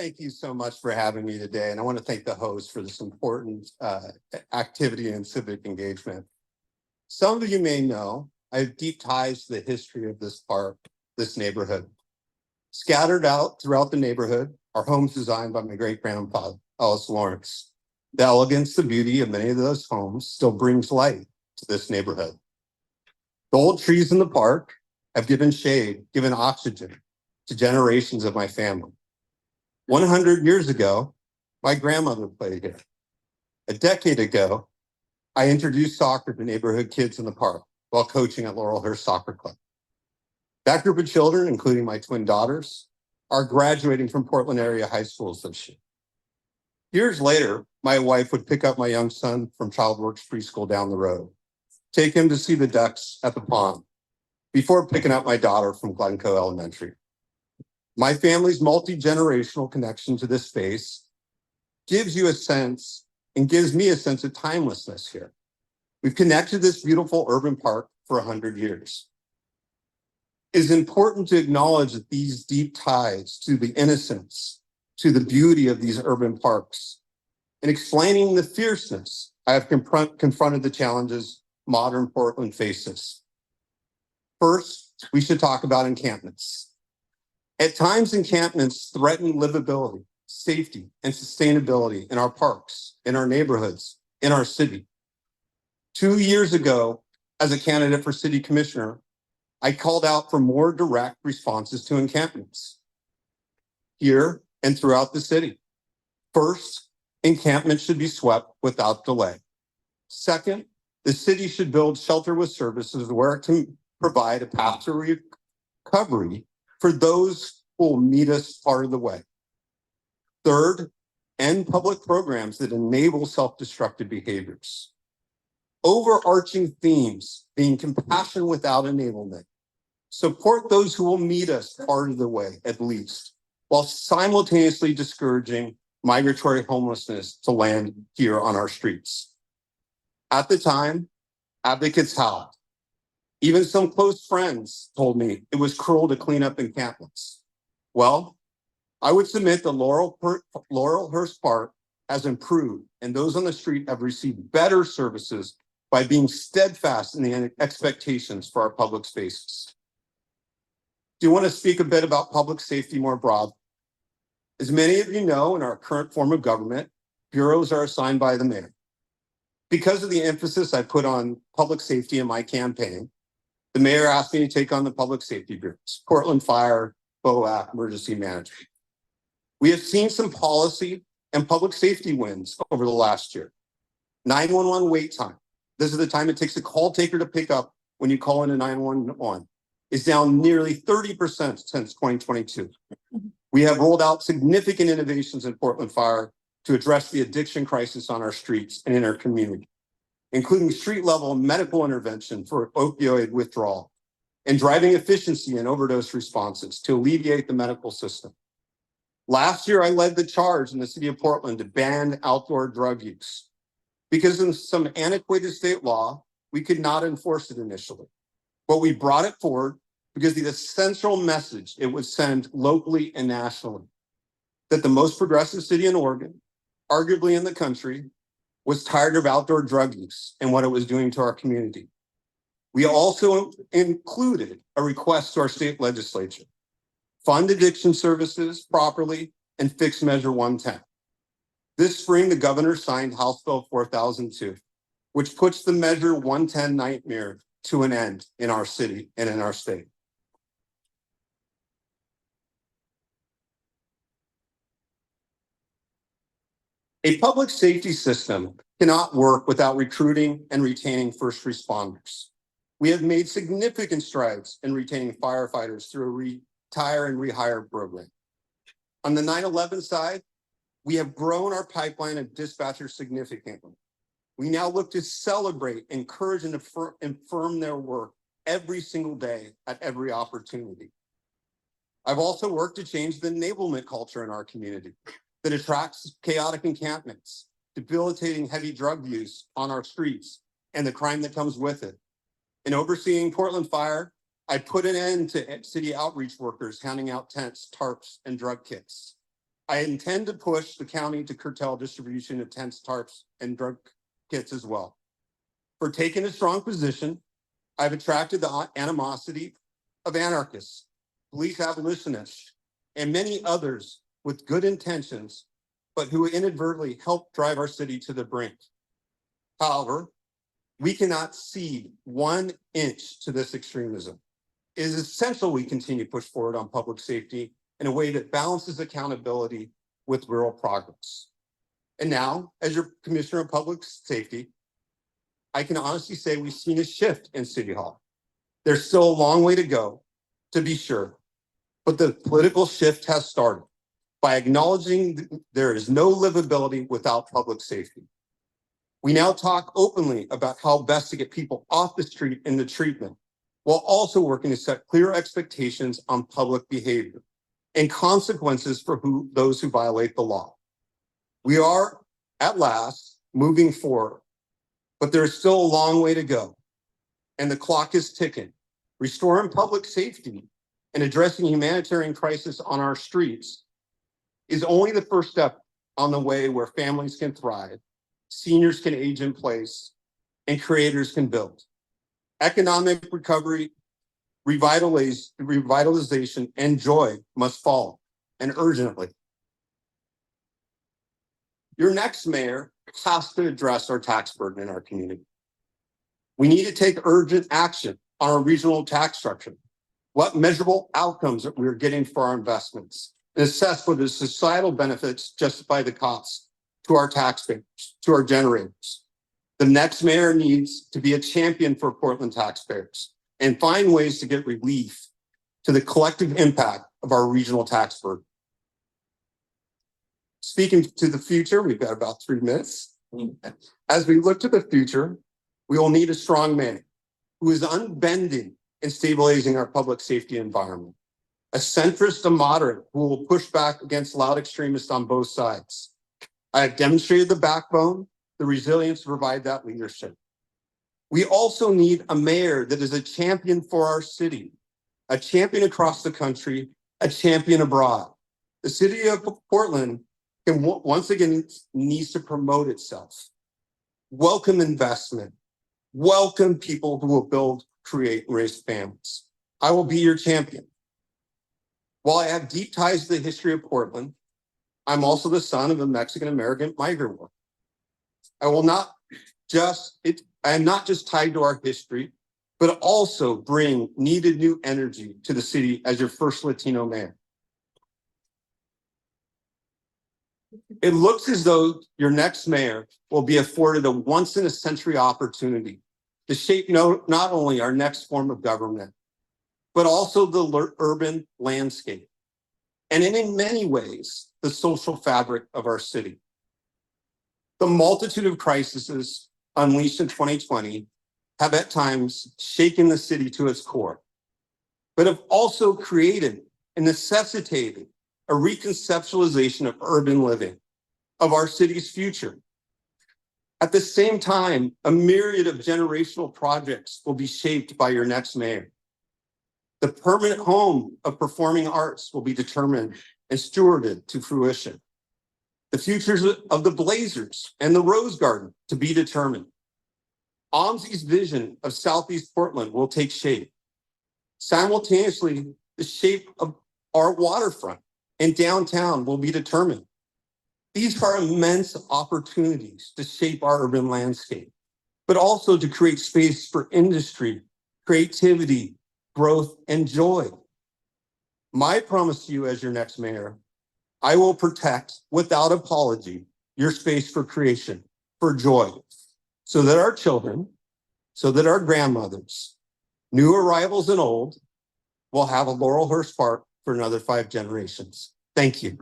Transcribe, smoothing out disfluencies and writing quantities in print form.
Thank you so much for having me today. And I want to thank the host for this important activity and civic engagement. Some of you may know I have deep ties to the history of this park, this neighborhood. Scattered out throughout the neighborhood are homes designed by my great-grandfather, Ellis Lawrence. The elegance, the beauty of many of those homes still brings light to this neighborhood. The old trees in the park have given shade, given oxygen to generations of my family. 100 years ago, my grandmother played here. A decade ago, I introduced soccer to neighborhood kids in the park while coaching at Laurelhurst Soccer Club. That group of children, including my twin daughters, are graduating from Portland area high schools this year. Years later, my wife would pick up my young son from ChildWorks preschool down the road, take him to see the ducks at the pond, before picking up my daughter from Glencoe Elementary. My family's multi-generational connection to this space gives you a sense and gives me a sense of timelessness here. We've connected this beautiful urban park for 100 years. It is important to acknowledge that these deep ties to the innocence, to the beauty of these urban parks, and explaining the fierceness I have confronted the challenges modern Portland faces. First, we should talk about encampments. At times, encampments threaten livability, safety, and sustainability in our parks, in our neighborhoods, in our city. 2 years ago, as a candidate for city commissioner, I called out for more direct responses to encampments here and throughout the city. First, encampments should be swept without delay. Second, the city should build shelter with services where it can provide a path to recovery for those who will meet us part of the way. Third, end public programs that enable self-destructive behaviors. Overarching themes being compassion without enablement. Support those who will meet us part of the way, at least, while simultaneously discouraging migratory homelessness to land here on our streets. At the time, advocates howled. Even some close friends told me it was cruel to clean up encampments. Well, I would submit that Laurelhurst Park has improved, and those on the street have received better services by being steadfast in the expectations for our public spaces. Do you want to speak a bit about public safety more broadly? As many of you know, in our current form of government, bureaus are assigned by the mayor. Because of the emphasis I put on public safety in my campaign, the mayor asked me to take on the public safety bureaus, Portland Fire, BOAC, Emergency Management. We have seen some policy and public safety wins over the last year. 911 wait time. This is the time it takes a call taker to pick up when you call in a 911. Is down nearly 30% since 2022. We have rolled out significant innovations in Portland Fire to address the addiction crisis on our streets and in our community, including street-level medical intervention for opioid withdrawal and driving efficiency and overdose responses to alleviate the medical system. Last year, I led the charge in the city of Portland to ban outdoor drug use. Because in some antiquated state law, we could not enforce it initially. But we brought it forward because the essential message it would send locally and nationally, that the most progressive city in Oregon, arguably in the country, was tired of outdoor drug use and what it was doing to our community. We also included a request to our state legislature, fund addiction services properly and fix Measure 110. This spring, the governor signed House Bill 4002, which puts the Measure 110 nightmare to an end in our city and in our state. A public safety system cannot work without recruiting and retaining first responders. We have made significant strides in retaining firefighters through a retire and rehire program. On the 9/11 side, we have grown our pipeline of dispatchers significantly. We now look to celebrate, encourage, and affirm their work every single day at every opportunity. I've also worked to change the enablement culture in our community that attracts chaotic encampments, debilitating heavy drug use on our streets, and the crime that comes with it. In overseeing Portland Fire, I put an end to city outreach workers handing out tents, tarps, and drug kits. I intend to push the county to curtail distribution of tents, tarps, and drug kits as well. For taking a strong position, I've attracted the animosity of anarchists, police abolitionists, and many others with good intentions, but who inadvertently helped drive our city to the brink. However, we cannot cede 1 inch to this extremism. It is essential we continue to push forward on public safety in a way that balances accountability with real progress. And now, as your Commissioner of Public Safety, I can honestly say we've seen a shift in City Hall. There's still a long way to go, to be sure, but the political shift has started by acknowledging there is no livability without public safety. We now talk openly about how best to get people off the street into treatment, while also working to set clear expectations on public behavior and consequences for those who violate the law. We are, at last, moving forward, but there is still a long way to go, and the clock is ticking. Restoring public safety and addressing humanitarian crisis on our streets is only the first step on the way where families can thrive, seniors can age in place, and creators can build. Economic recovery, revitalization, and joy must follow, and urgently. Your next mayor has to address our tax burden in our community. We need to take urgent action on our regional tax structure, what measurable outcomes that we're getting for our investments, and assess whether the societal benefits justify the costs to our taxpayers, to our generators. The next mayor needs to be a champion for Portland taxpayers and find ways to get relief to the collective impact of our regional tax burden. Speaking to the future, we've got about 3 minutes. As we look to the future, we will need a strong man who is unbending in stabilizing our public safety environment, a centrist and moderate who will push back against loud extremists on both sides. I have demonstrated the backbone, the resilience to provide that leadership. We also need a mayor that is a champion for our city, a champion across the country, a champion abroad. The city of Portland can once again needs to promote itself, welcome investment, welcome people who will build, create, and raise families. I will be your champion. While I have deep ties to the history of Portland, I'm also the son of a Mexican-American migrant worker. I am not just tied to our history, but also bring needed new energy to the city as your first Latino mayor. It looks as though your next mayor will be afforded a once-in-a-century opportunity to shape not only our next form of government, but also the urban landscape, and in many ways, the social fabric of our city. The multitude of crises unleashed in 2020 have at times shaken the city to its core, but have also created and necessitated a reconceptualization of urban living, of our city's future. At the same time, a myriad of generational projects will be shaped by your next mayor. The permanent home of performing arts will be determined and stewarded to fruition. The futures of the Blazers and the Rose Garden to be determined. OMSI's vision of Southeast Portland will take shape. Simultaneously, the shape of our waterfront and downtown will be determined. These are immense opportunities to shape our urban landscape, but also to create space for industry, creativity, growth, and joy. My promise to you as your next mayor, I will protect without apology your space for creation, for joy, so that our children, so that our grandmothers, new arrivals and old, will have a Laurelhurst Park for another 5 generations. Thank you.